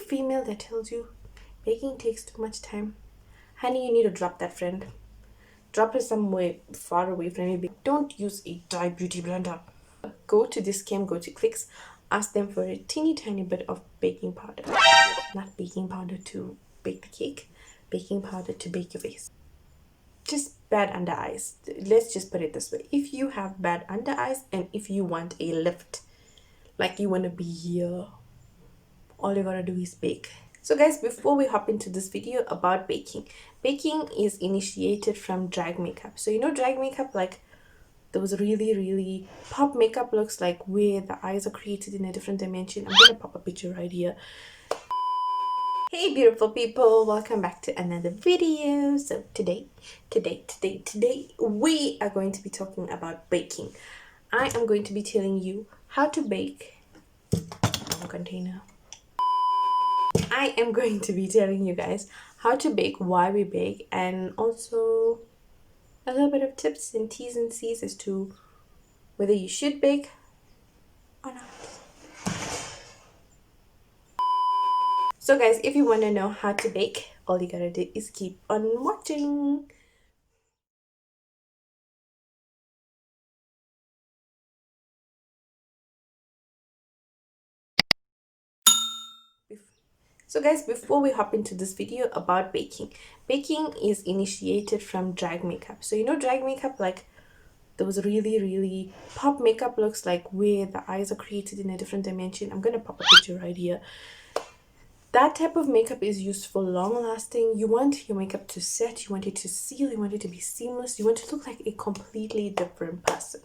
female that tells you baking takes too much time, honey, you need to drop that friend. Drop her somewhere far away from you. Don't use a dry beauty blender. Go to this cam, go to Clicks, ask them for a teeny tiny bit of baking powder. Not baking powder to bake the cake, baking powder to bake your face. Just bad under eyes. Let's just put it this way. If you have bad under eyes and if you want a lift, like you want to be here, all you gotta do is bake. So guys, before we hop into this video about baking is initiated from drag makeup. So you know drag makeup, like those really pop makeup looks, like where the eyes are created in a different dimension. I'm gonna pop a picture right here. Hey beautiful people, welcome back to another video. So today we are going to be talking about baking. I am going to be telling you how to bake container. I am going to be telling you guys how to bake, why we bake, and also a little bit of tips and T's and C's as to whether you should bake or not. So guys, if you want to know how to bake, all you gotta do is keep on watching. So guys, before we hop into this video about baking is initiated from drag makeup. So you know drag makeup, like those really pop makeup looks, like where the eyes are created in a different dimension. I'm gonna pop a picture right here. That type of makeup is used for long lasting. You want your makeup to set, you want it to seal, you want it to be seamless, you want to look like a completely different person.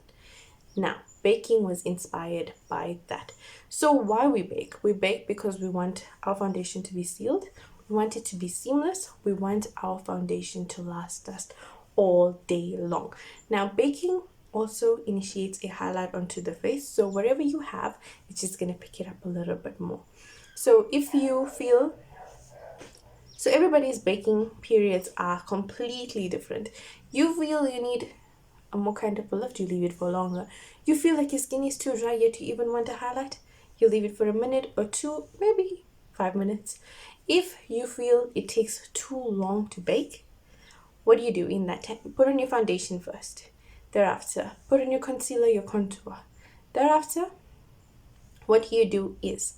Now, baking was inspired by that. So why we bake? We bake because we want our foundation to be sealed. We want it to be seamless. We want our foundation to last us all day long. Now, baking also initiates a highlight onto the face. So whatever you have, it's just going to pick it up a little bit more. So if you feel... So everybody's baking periods are completely different. You feel you need a more kind of a lift, you leave it for longer. You feel like your skin is too dry yet you even want a highlight, you leave it for a minute or two, maybe 5 minutes. If you feel it takes too long to bake, what do you do in that time? Put on your foundation first. Thereafter, put on your concealer, your contour. Thereafter, what you do is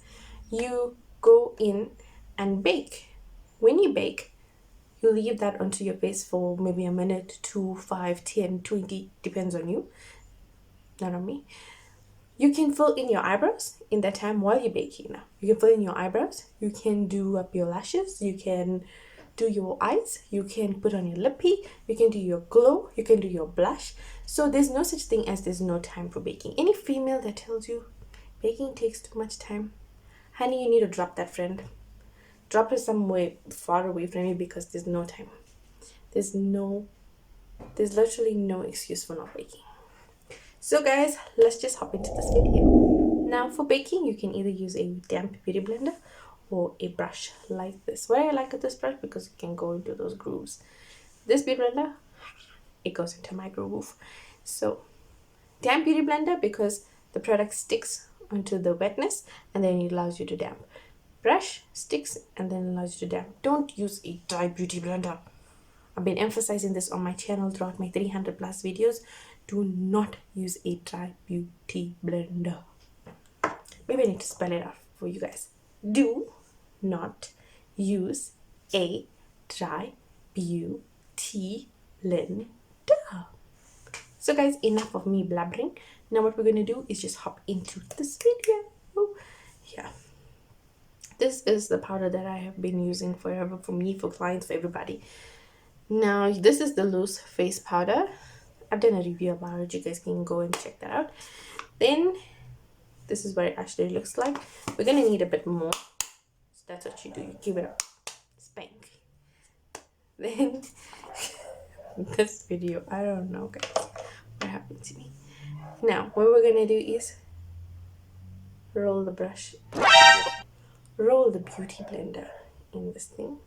you go in and bake. When you bake, you leave that onto your face for maybe a minute, 2, 5, 10, 20, depends on you, not on me. You can fill in your eyebrows in that time while you're baking. Now you can fill in your eyebrows, you can do up your lashes, you can do your eyes, you can put on your lippy, you can do your glow, you can do your blush. So there's no such thing as there's no time for baking. Any female that tells you baking takes too much time, honey, you need to drop that friend. Drop her somewhere far away from you because there's no time. There's literally no excuse for not baking. So guys, let's just hop into this video. Now for baking, you can either use a damp beauty blender or a brush like this. What I like with this brush, because it can go into those grooves. This beauty blender, it goes into my groove. So damp beauty blender, because the product sticks onto the wetness and then it allows you to damp. Brush sticks and then allows you to damp. Don't use a dry beauty blender. I've been emphasizing this on my channel throughout my 300 plus videos. Do not use a dry beauty blender. Maybe I need to spell it out for you guys. Do not use a dry beauty blender. So guys, enough of me blabbering. Now what we're going to do is just hop into this video. Yeah. This is the powder that I have been using forever, for me, for clients, for everybody. Now, this is the loose face powder. I've done a review about it. You guys can go and check that out. Then, this is what it actually looks like. We're going to need a bit more. So that's what you do. You give it a spank. Then, this video, I don't know, guys. What happened to me? Now, what we're going to do is roll the brush. Roll the beauty blender in this thing.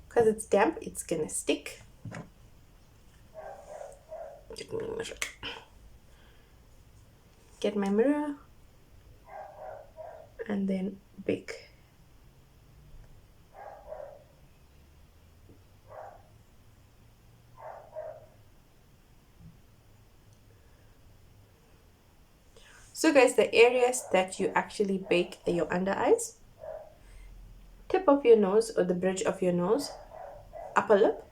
Because it's damp, it's gonna stick. Get my mirror. and then bake. So guys, the areas that you actually bake are your under eyes, tip of your nose or the bridge of your nose, upper lip,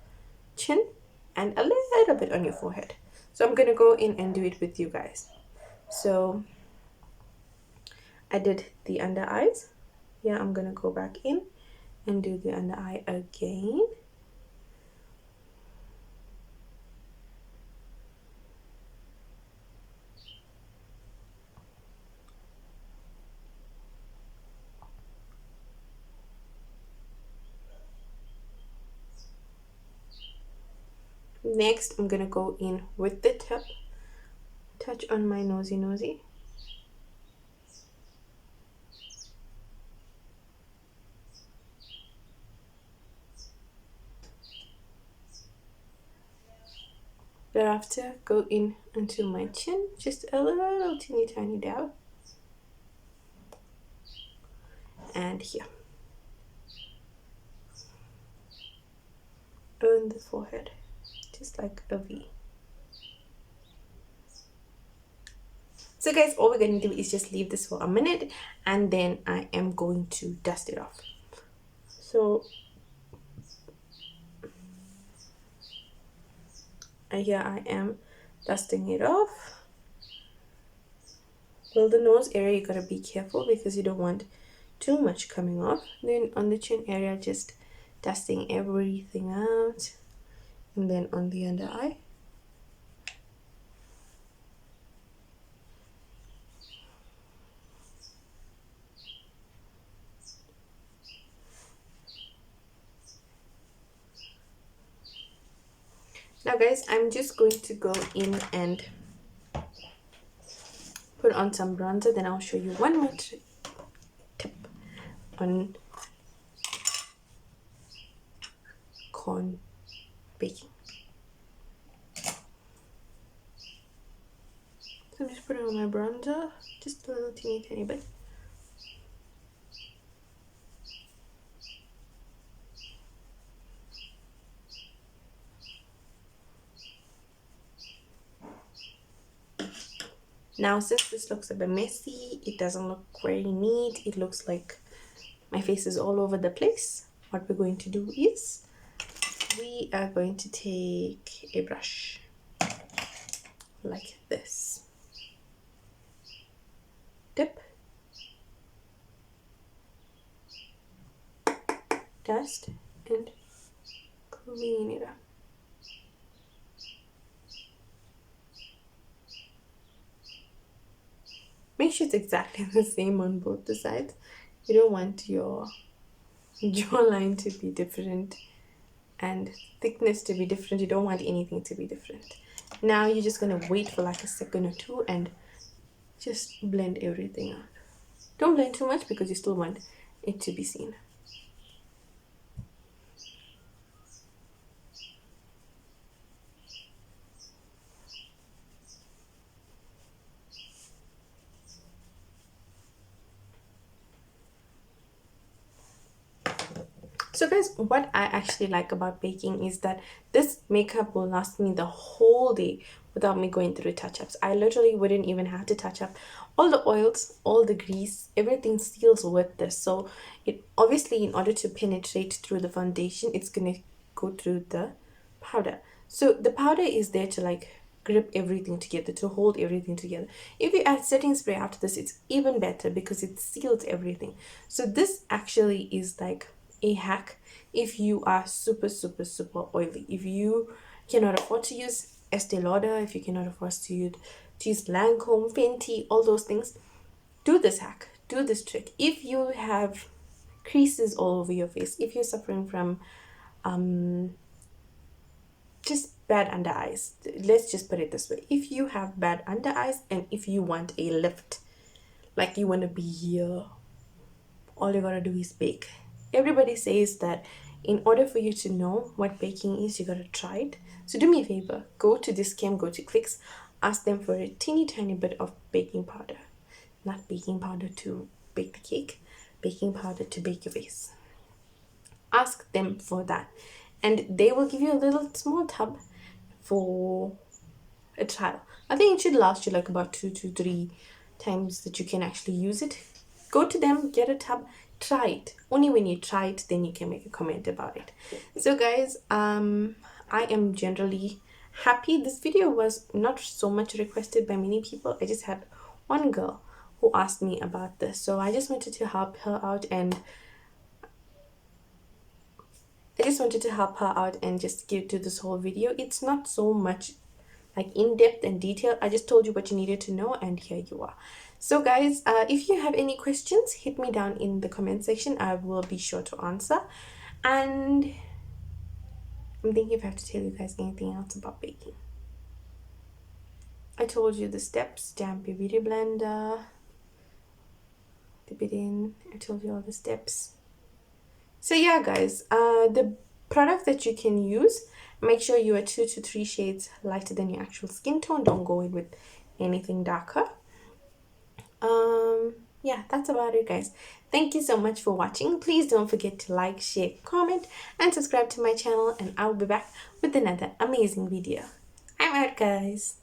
chin, and a little bit on your forehead. So I'm gonna go in and do it with you guys. So I did the under eyes. Yeah, I'm gonna go back in and do the under eye again. Next, I'm gonna go in with the tip, touch on my nosy. Thereafter, go in into my chin, just a little teeny tiny dab. And here. On the forehead, just like a V. So guys, all we're going to do is just leave this for a minute and then I am going to dust it off. So here I am dusting it off. Well, the nose area, you gotta be careful because you don't want too much coming off. Then on the chin area, just dusting everything out. And then on the under eye. Now guys, I'm just going to go in and put on some bronzer, then I'll show you one more tip on corn baking. So I'm just putting on my bronzer, just a little teeny bit. Now, since this looks a bit messy, it doesn't look very neat, it looks like my face is all over the place, what we're going to do is we are going to take a brush like this, dip, dust, and clean it up. Make sure it's exactly the same on both the sides. You don't want your jawline to be different and thickness to be different. You don't want anything to be different. Now you're just gonna wait for like a second or two and just blend everything out. Don't blend too much because you still want it to be seen. So guys, what I actually like about baking is that this makeup will last me the whole day without me going through touch-ups. I literally wouldn't even have to touch up. All the oils, all the grease, everything seals with this. So it obviously, in order to penetrate through the foundation, it's gonna go through the powder. So the powder is there to like grip everything together, to hold everything together. If you add setting spray after this, it's even better because it seals everything. So this actually is like a hack if you are super oily. If you cannot afford to use Estee Lauder, if you cannot afford to use Lancome, Fenty, all those things, do this hack, do this trick. If you have creases all over your face, if you're suffering from just bad under eyes, let's just put it this way, if you have bad under eyes and if you want a lift, like you want to be here, all you gotta do is bake. Everybody says that in order for you to know what baking is, you gotta try it. So do me a favor, go to Discam, go to Clicks, ask them for a teeny tiny bit of baking powder. Not baking powder to bake the cake, baking powder to bake your vase. Ask them for that, and they will give you a little small tub for a trial. I think it should last you like about 2 to 3 times that you can actually use it. Go to them, get a tub, try it. Only when you try it, then you can make a comment about it. So guys, I am generally happy. This video was not so much requested by many people. I just had one girl who asked me about this, so I just wanted to help her out, and just give to this whole video. It's not so much like in depth and detail. I just told you what you needed to know, and here you are. So guys, if you have any questions, hit me down in the comment section. I will be sure to answer. And I'm thinking if I have to tell you guys anything else about baking. I told you the steps. Damp your beauty blender, dip it in. I told you all the steps. So yeah guys, the product that you can use, make sure you are 2 to 3 shades lighter than your actual skin tone. Don't go in with anything darker. Yeah, that's about it guys. Thank you so much for watching. Please don't forget to like, share, comment, and subscribe to my channel, and I'll be back with another amazing video. I'm out guys.